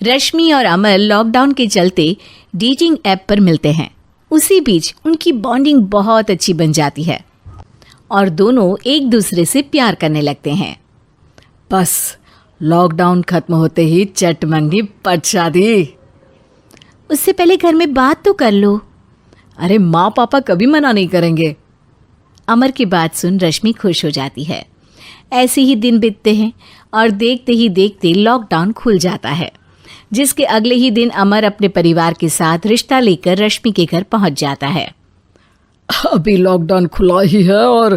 रश्मि और अमर लॉकडाउन के चलते डेटिंग ऐप पर मिलते हैं। उसी बीच उनकी बॉन्डिंग बहुत अच्छी बन जाती है और दोनों एक दूसरे से प्यार करने लगते हैं। बस लॉकडाउन खत्म होते ही चट मंगी पट शादी। उससे पहले घर में बात तो कर लो। अरे माँ पापा कभी मना नहीं करेंगे। अमर की बात सुन रश्मि खुश हो जाती है। ऐसे ही दिन बीतते हैं और देखते ही देखते लॉकडाउन खुल जाता है, जिसके अगले ही दिन अमर अपने परिवार के साथ रिश्ता लेकर रश्मि के घर पहुंच जाता है। अभी लॉकडाउन खुला ही है और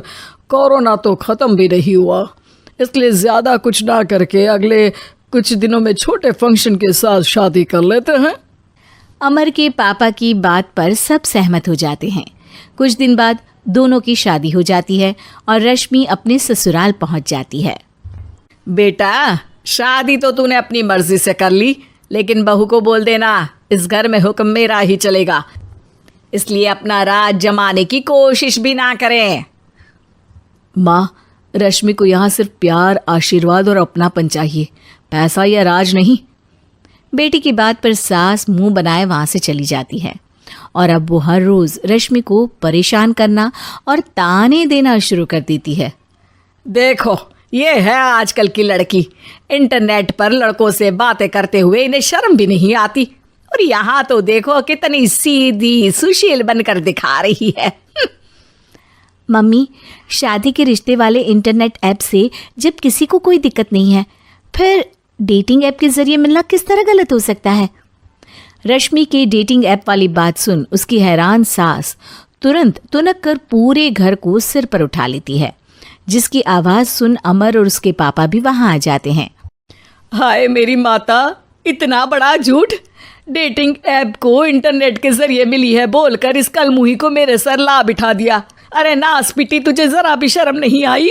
कोरोना तो ख़त्म भी नहीं हुआ, इसलिए ज़्यादा कुछ ना करके अगले कुछ दिनों में छोटे फंक्शन के साथ शादी कर लेते हैं। अमर के पापा की बात पर सब सहमत हो जाते हैं। कुछ दिन बाद दोनों की शादी हो जाती है और रश्मि अपने ससुराल पहुंच जाती है। बेटा, शादी तो तूने अपनी मर्जी से कर ली, लेकिन बहू को बोल देना इस घर में हुक्म मेरा ही चलेगा, इसलिए अपना राज जमाने की कोशिश भी ना करें। माँ, रश्मि को यहाँ सिर्फ प्यार, आशीर्वाद और अपनापन चाहिए, पैसा या राज नहीं। बेटी की बात पर सास मुंह बनाए वहां से चली जाती है और अब वो हर रोज रश्मि को परेशान करना और ताने देना शुरू कर देती है। देखो, ये है आजकल की लड़की, इंटरनेट पर लड़कों से बातें करते हुए इन्हें शर्म भी नहीं आती, और यहाँ तो देखो कितनी सीधी सुशील बनकर दिखा रही है। मम्मी, शादी के रिश्ते वाले इंटरनेट ऐप से जब किसी को कोई दिक्कत नहीं है, फिर डेटिंग ऐप के जरिए मिलना किस तरह गलत हो सकता है? रश्मि के डेटिंग ऐप वाली बात सुन उसकी हैरान सास तुरंत तुनक कर पूरे घर को सिर पर उठा लेती है, जिसकी आवाज सुन अमर और उसके पापा भी वहां आ जाते हैं। हाय मेरी माता, इतना बड़ा झूठ! डेटिंग ऐप को इंटरनेट के जरिए मिली है बोलकर इस कलमुही को मेरे सर ला बिठा दिया। अरे नास पिटी, तुझे जरा भी शर्म नहीं आई?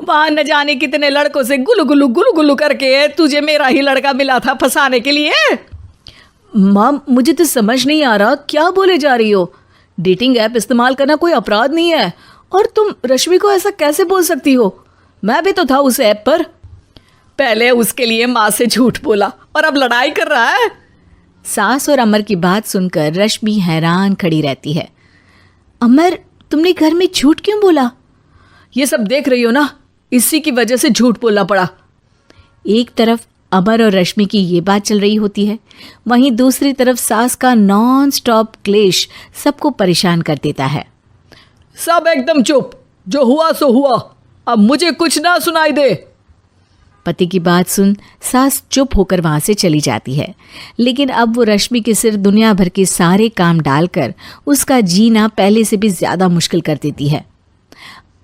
वहां न जाने कितने लड़कों से गुलू गुलू करके तुझे मेरा ही लड़का मिला था फंसाने के लिए। माँ, मुझे तो समझ नहीं आ रहा क्या बोले जा रही हो। डेटिंग ऐप इस्तेमाल करना कोई अपराध नहीं है, और तुम रश्मि को ऐसा कैसे बोल सकती हो? मैं भी तो था उस ऐप पर। पहले उसके लिए माँ से झूठ बोला और अब लड़ाई कर रहा है। सास और अमर की बात सुनकर रश्मि हैरान खड़ी रहती है। अमर, तुमने घर में झूठ क्यों बोला? ये सब देख रही हो ना, इसी की वजह से झूठ बोलना पड़ा। एक तरफ अमर और रश्मि की ये बात चल रही होती है, वहीं दूसरी तरफ सास का नॉन स्टॉप क्लेश सबको परेशान कर देता है। सब एकदम चुप, जो हुआ सो हुआ, अब मुझे कुछ ना सुनाई दे। पति की बात सुन सास चुप होकर वहां से चली जाती है, लेकिन अब वो रश्मि के सिर दुनिया भर के सारे काम डालकर उसका जीना पहले से भी ज्यादा मुश्किल कर देती है।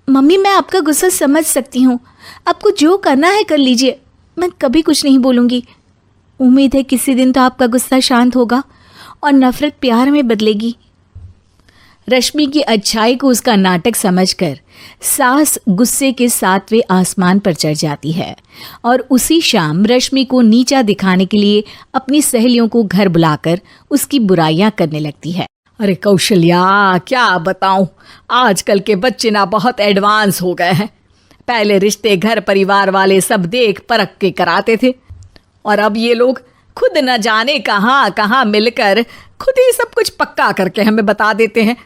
मम्मी, मैं आपका गुस्सा समझ सकती हूँ, आपको जो करना है कर लीजिए, मैं कभी कुछ नहीं बोलूँगी। उम्मीद है किसी दिन तो आपका गुस्सा शांत होगा और नफरत प्यार में बदलेगी। रश्मि की अच्छाई को उसका नाटक समझकर सास गुस्से के 7वें आसमान पर चढ़ जाती है और उसी शाम रश्मि को नीचा दिखाने के लिए अपनी सहेलियों को घर बुलाकर उसकी बुराइयां करने लगती है। अरे कौशल्या, क्या बताऊं, आजकल के बच्चे ना बहुत एडवांस हो गए हैं। पहले रिश्ते घर परिवार वाले सब देख परख के कराते थे, और अब ये लोग खुद न जाने कहाँ कहाँ मिलकर खुद ही सब कुछ पक्का करके हमें बता देते हैं।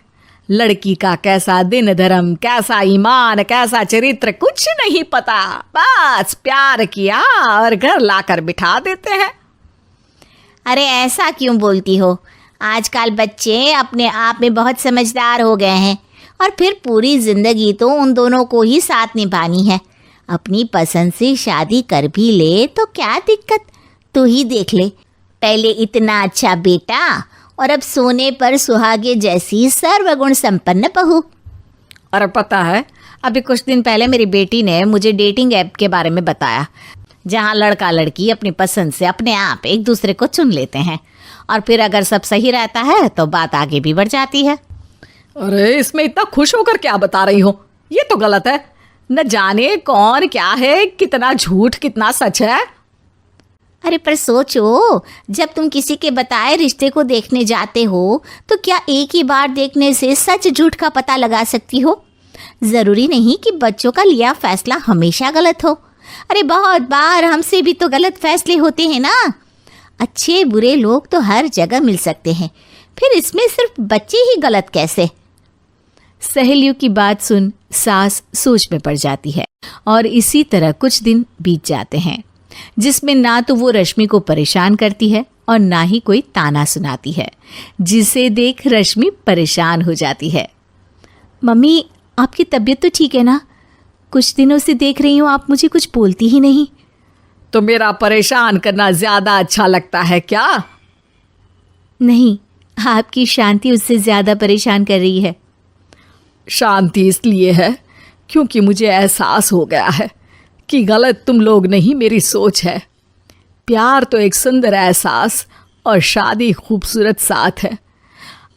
लड़की का कैसा दिन धर्म, कैसा ईमान, कैसा चरित्र कुछ नहीं पता, बस प्यार किया और घर लाकर बिठा देते हैं। अरे ऐसा क्यों बोलती हो? आजकल बच्चे अपने आप में बहुत समझदार हो गए हैं, और फिर पूरी जिंदगी तो उन दोनों को ही साथ निभानी है। अपनी पसंद से शादी कर भी ले तो क्या दिक्कत, तू ही देख ले, पहले इतना अच्छा बेटा और अब सोने पर सुहागे जैसी सर्वगुण संपन्न बहू। और पता है, अभी कुछ दिन पहले मेरी बेटी ने मुझे डेटिंग ऐप के बारे में बताया, जहाँ लड़का लड़की अपनी पसंद से अपने आप एक दूसरे को चुन लेते हैं, और फिर अगर सब सही रहता है तो बात आगे भी बढ़ जाती है। अरे इसमें इतना खुश होकर क्या बता रही हो? ये तो गलत है। न जाने कौन क्या है, कितना झूठ कितना सच है। अरे पर सोचो, जब तुम किसी के बताए रिश्ते को देखने जाते हो तो क्या एक ही बार देखने से सच झूठ का पता लगा सकती हो? ज़रूरी नहीं कि बच्चों का लिया फैसला हमेशा गलत हो। अरे बहुत बार हमसे भी तो गलत फैसले होते हैं ना। अच्छे बुरे लोग तो हर जगह मिल सकते हैं, फिर इसमें सिर्फ बच्चे ही गलत कैसे? सहेलियों की बात सुन सास सोच में पड़ जाती है और इसी तरह कुछ दिन बीत जाते हैं, जिसमें ना तो वो रश्मि को परेशान करती है और ना ही कोई ताना सुनाती है, जिसे देख रश्मि परेशान हो जाती है। मम्मी, आपकी तबीयत तो ठीक है ना? कुछ दिनों से देख रही हूँ आप मुझे कुछ बोलती ही नहीं। तो मेरा परेशान करना ज्यादा अच्छा लगता है क्या? नहीं, आपकी शांति उससे ज्यादा परेशान कर रही है। शांति इसलिए है क्योंकि मुझे एहसास हो गया है कि गलत तुम लोग नहीं, मेरी सोच है। प्यार तो एक सुंदर एहसास और शादी खूबसूरत साथ है।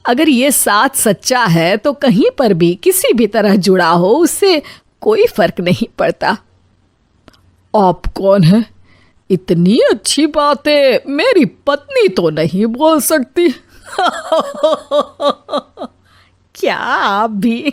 अगर ये साथ सच्चा है तो कहीं पर भी किसी भी तरह जुड़ा हो, उससे कोई फर्क नहीं पड़ता। आप कौन है? इतनी अच्छी बातें मेरी पत्नी तो नहीं बोल सकती। क्या आप भी?